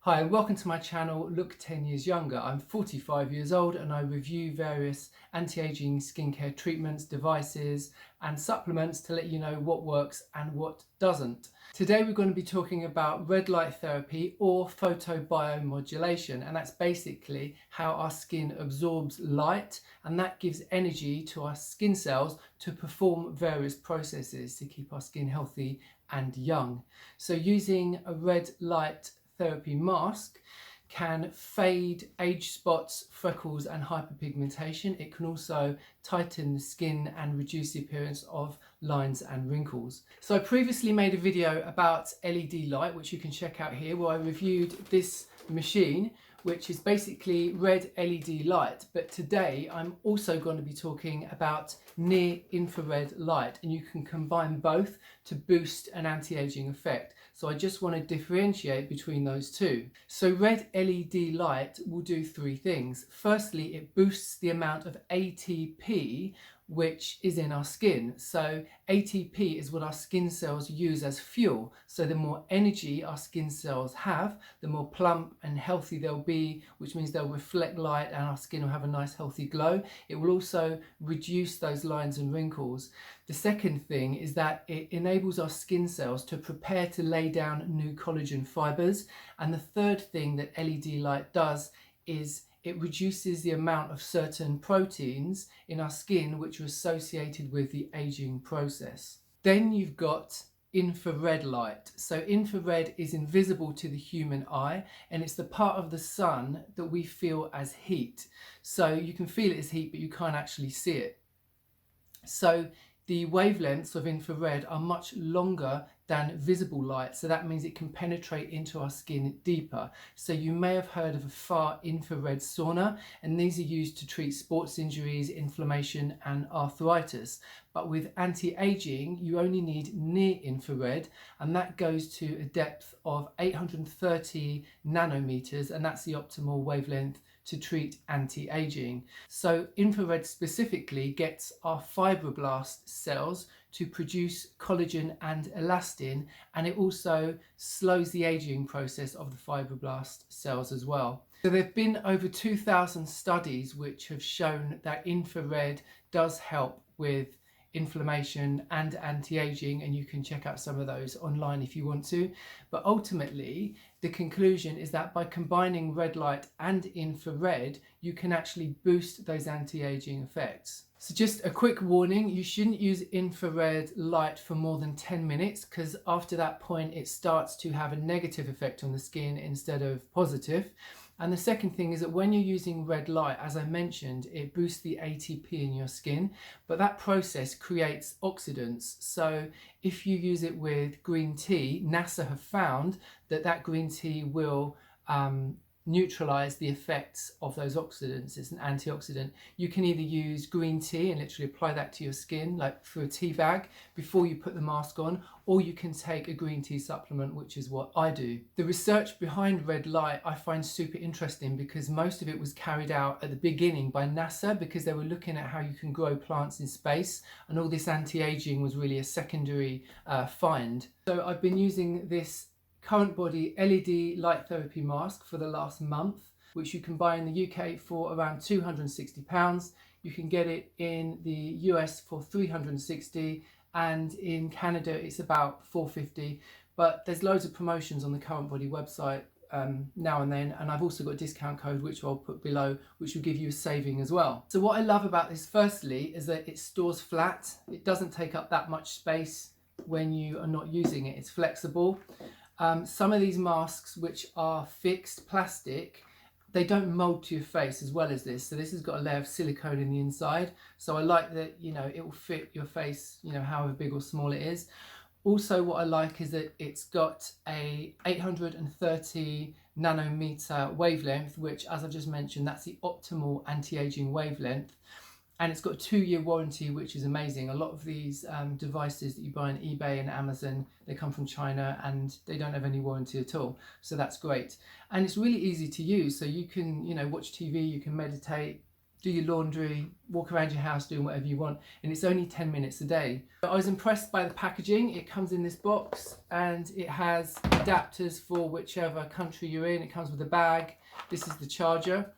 Hi and welcome to my channel Look 10 Years Younger. I'm 45 years old and I review various anti-aging skincare treatments, devices and supplements to let you know what works and what doesn't. Today we're going to be talking about red light therapy or photobiomodulation, and that's basically how our skin absorbs light and that gives energy to our skin cells to perform various processes to keep our skin healthy and young. So using a red light therapy mask can fade age spots, freckles and hyperpigmentation. It can also tighten the skin and reduce the appearance of lines and wrinkles. So I previously made a video about LED light, which you can check out here, where I reviewed this machine, which is basically red LED light. But today I'm also going to be talking about near infrared light, and you can combine both to boost an anti-aging effect. So I just want to differentiate between those two. So red LED light will do three things. Firstly, it boosts the amount of ATP which is in our skin. So ATP is what our skin cells use as fuel. So the more energy our skin cells have, the more plump and healthy they'll be, which means they'll reflect light and our skin will have a nice healthy glow. It will also reduce those lines and wrinkles. The second thing is that it enables our skin cells to prepare to lay down new collagen fibers. And the third thing that LED light does is it reduces the amount of certain proteins in our skin which are associated with the aging process. Then you've got infrared light. So infrared is invisible to the human eye and it's the part of the sun that we feel as heat. So you can feel it as heat but you can't actually see it. So the wavelengths of infrared are much longer than visible light, so that means it can penetrate into our skin deeper. So you may have heard of a far infrared sauna, and these are used to treat sports injuries, inflammation and arthritis. But with anti-aging you only need near infrared, and that goes to a depth of 830 nanometers, and that's the optimal wavelength to treat anti-aging. So infrared specifically gets our fibroblast cells to produce collagen and elastin, and it also slows the aging process of the fibroblast cells as well. So there have been over 2,000 studies which have shown that infrared does help with inflammation and anti-aging, and you can check out some of those online if you want to. But ultimately the conclusion is that by combining red light and infrared you can actually boost those anti-aging effects. So just a quick warning, you shouldn't use infrared light for more than 10 minutes because after that point it starts to have a negative effect on the skin instead of positive. And the second thing is that when you're using red light, as I mentioned, it boosts the ATP in your skin, but that process creates oxidants. So if you use it with green tea, NASA have found that that green tea will neutralize the effects of those oxidants. It's an antioxidant. You can either use green tea and literally apply that to your skin like through a tea bag before you put the mask on, or you can take a green tea supplement, which is what I do. The research behind red light I find super interesting because most of it was carried out at the beginning by NASA because they were looking at how you can grow plants in space, and all this anti-aging was really a secondary find. So I've been using this currentbody LED light therapy mask for the last month, which you can buy in the UK for around £260. You can get it in the US for $360, and in Canada it's about $450. But there's loads of promotions on the currentbody website now and then, and I've also got a discount code which I'll put below, which will give you a saving as well. So what I love about this firstly is that it stores flat. It doesn't take up that much space when you are not using it. It's flexible. Some of these masks which are fixed plastic, they don't mold to your face as well as this. So this has got a layer of silicone in the inside. So I like that, you know, it will fit your face, you know, however big or small it is. Also what I like is that it's got a 830 nanometer wavelength, which, as I've just mentioned, that's the optimal anti-aging wavelength. And it's got a 2-year warranty, which is amazing. A lot of these devices that you buy on eBay and Amazon, they come from China and they don't have any warranty at all. So that's great. And it's really easy to use. So you can, you know, watch TV, you can meditate, do your laundry, walk around your house doing whatever you want, and it's only 10 minutes a day. I was impressed by the packaging. It comes in this box and it has adapters for whichever country you're in. It comes with a bag. This is the charger.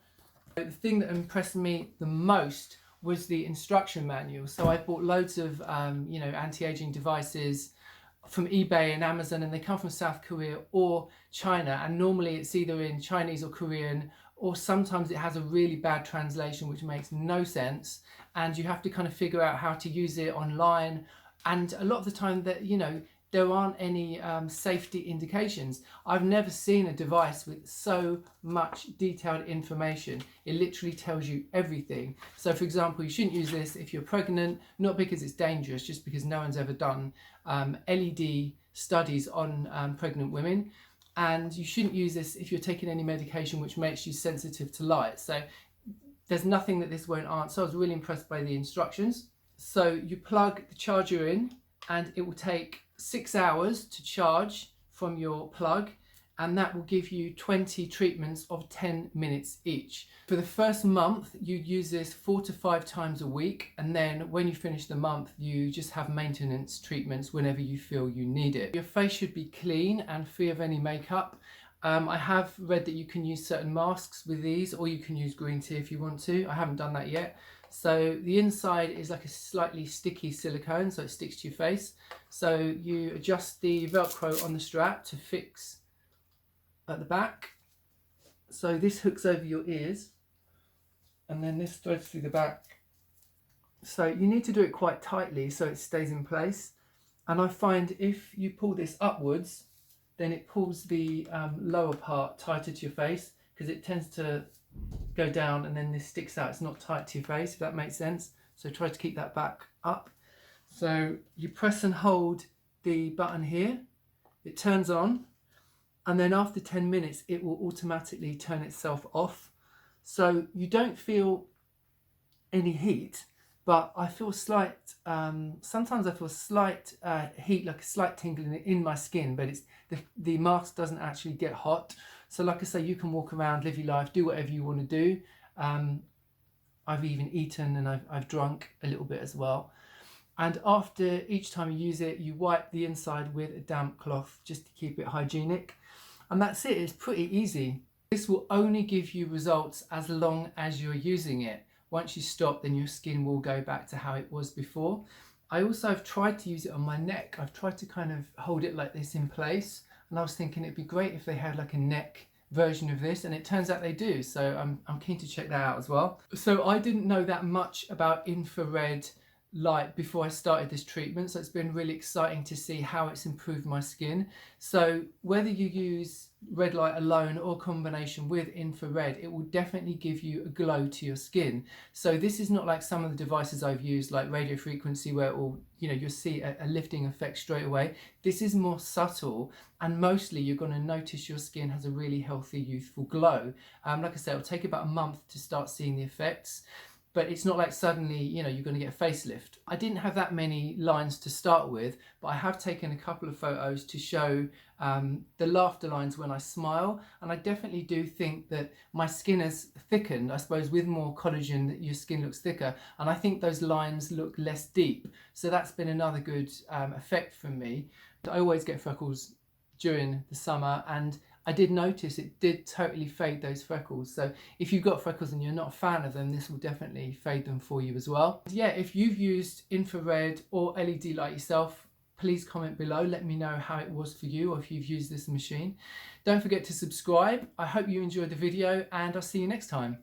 The thing that impressed me the most was the instruction manual. So I bought loads of anti-aging devices from eBay and Amazon, and they come from South Korea or China, and normally it's either in Chinese or Korean, or sometimes it has a really bad translation which makes no sense, and you have to kind of figure out how to use it online. And a lot of the time that there aren't any safety indications. I've never seen a device with so much detailed information. It literally tells you everything. So for example, you shouldn't use this if you're pregnant, not because it's dangerous, just because no one's ever done LED studies on pregnant women. And you shouldn't use this if you're taking any medication which makes you sensitive to light. So there's nothing that this won't answer. I was really impressed by the instructions. So you plug the charger in and it will take 6 hours to charge from your plug, and that will give you 20 treatments of 10 minutes each. For the first month, you'd use this 4 to 5 times a week, and then when you finish the month, you just have maintenance treatments whenever you feel you need it. Your face should be clean and free of any makeup. I have read that you can use certain masks with these, or you can use green tea if you want to. I haven't done that yet. So the inside is like a slightly sticky silicone, so it sticks to your face. So you adjust the Velcro on the strap to fix at the back. So this hooks over your ears, and then this threads through the back. So you need to do it quite tightly so it stays in place. And I find if you pull this upwards, then it pulls the lower part tighter to your face, because it tends to go down and then this sticks out. It's not tight to your face, if that makes sense. So try to keep that back up. So you press and hold the button here, it turns on, and then after 10 minutes it will automatically turn itself off. So you don't feel any heat, but I feel slight, sometimes I feel slight heat, like a slight tingling in my skin, but it's the mask doesn't actually get hot. So like I say, you can walk around, live your life, do whatever you want to do. I've even eaten and I've drunk a little bit as well. And after each time you use it, you wipe the inside with a damp cloth just to keep it hygienic. And that's it, it's pretty easy. This will only give you results as long as you're using it. Once you stop, then your skin will go back to how it was before. I also have tried to use it on my neck. I've tried to kind of hold it like this in place. And I was thinking it'd be great if they had like a neck version of this, and it turns out they do. So I'm keen to check that out as well. So I didn't know that much about infrared light before I started this treatment, so it's been really exciting to see how it's improved my skin. So whether you use red light alone or combination with infrared, it will definitely give you a glow to your skin. So this is not like some of the devices I've used, like radio frequency, where it will, you'll see a lifting effect straight away. This is more subtle, and mostly you're going to notice your skin has a really healthy, youthful glow. Like I said, it'll take about a month to start seeing the effects. But it's not like suddenly, you're going to get a facelift. I didn't have that many lines to start with, but I have taken a couple of photos to show the laughter lines when I smile. And I definitely do think that my skin has thickened, I suppose, with more collagen, that your skin looks thicker. And I think those lines look less deep. So that's been another good effect from me. I always get freckles during the summer, and I did notice it did totally fade those freckles. So if you've got freckles and you're not a fan of them, this will definitely fade them for you as well. Yeah, if you've used infrared or LED light yourself, please comment below. Let me know how it was for you, or if you've used this machine. Don't forget to subscribe. I hope you enjoyed the video, and I'll see you next time.